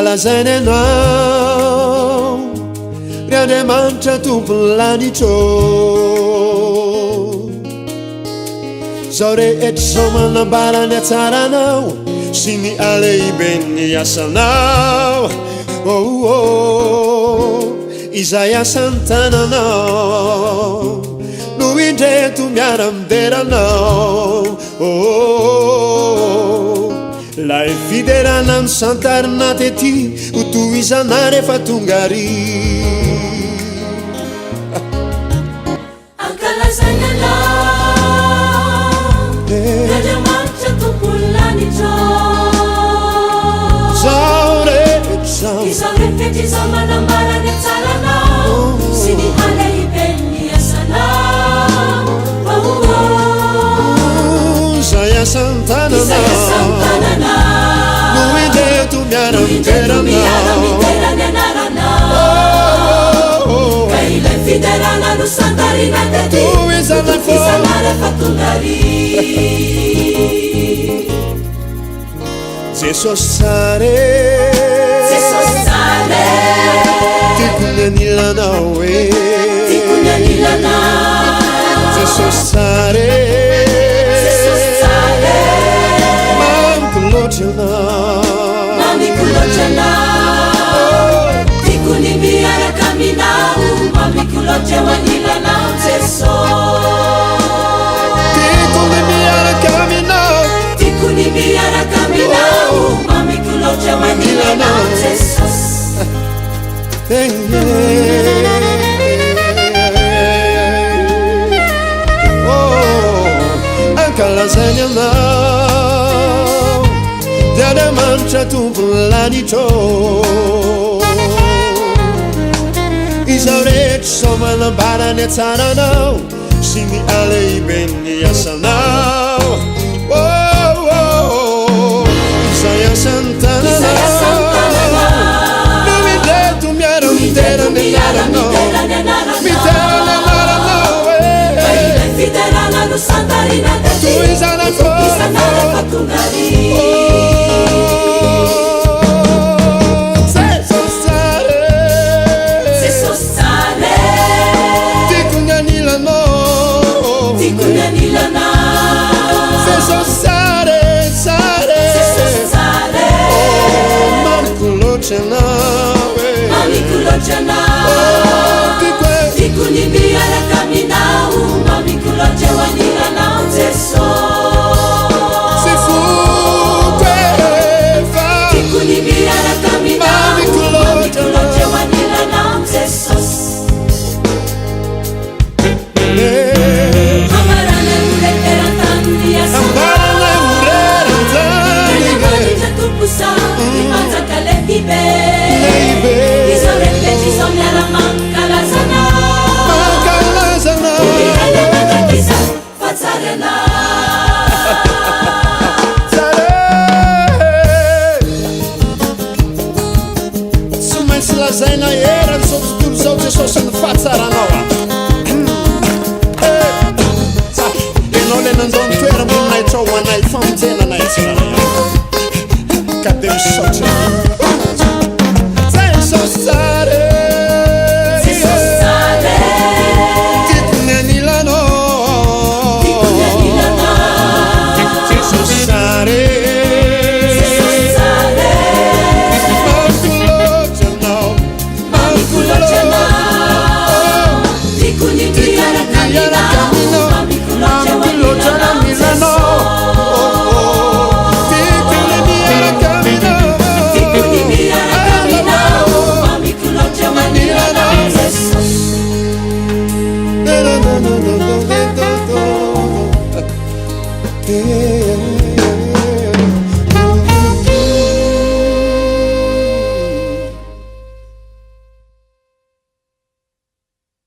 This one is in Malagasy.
ankalazany anao ry Andriamanitra tompony lanitro zao rehetra zao manambarany atsaranao sy ny alehibeny asanao izay asany tananao no indreto miara-mideranao lay fiderana ny santarina tety ho tohizana rehefa tonga ry ankalazany anao Andriamanitra tompony lanitro zao rehetra izao rehetra izao manambarany atsaranao sy ny alehibeny asanao izay asany tananao no indreto miara-miderana anao ka ilay fiderana no santarina tety tohizana rehefa tonga ry Jesosy tsare tikony anilanao tikony anilanao Jesosy tsare mamikoloatra anao tikony miaraka aminao mamikoloatra eo anilanao tikony miaraka aminao tikony miaraka aminao mamikoloatra eo anilanao Jesosy ankalazany anao ry Andriamanitra tompony lanitro izao rehetra zao manambarany atsaranao sy ny alehibeny asanao izay asany tananao no indreto miara-miderana anaranao miterana anaranao fiderana no santarina tety tohizana rehefa tonga ry Jesosy tsare tikony anilanao tikony anilanao Jesosy tsare mamikoloatra anao mamikoloatra anao tikony miaraka aminao mamikoloatra eo anilanao Jesosy tikony miaraka aminao mamikoloatra eo anilanao Jesosy amarana ureterantany asanao tupusa imanjaka lehibe izao rehetra izao miara-mankalazana irananatakisa fa tsara anao tsy maintsy lazaina erany zao tontolo zao Jesosy ny fahatsaranao enao le nandao ny toera moninahitra ho anay famonjenanay tsirana ka de misaotra Jesosy tsare tikony anilanao Jesosy tsare mamikoloatra anao tikony miaraka aminao mamikoloatra eo anilanao tikony miaraka aminao mamikoloatra eo anilanao Jesosy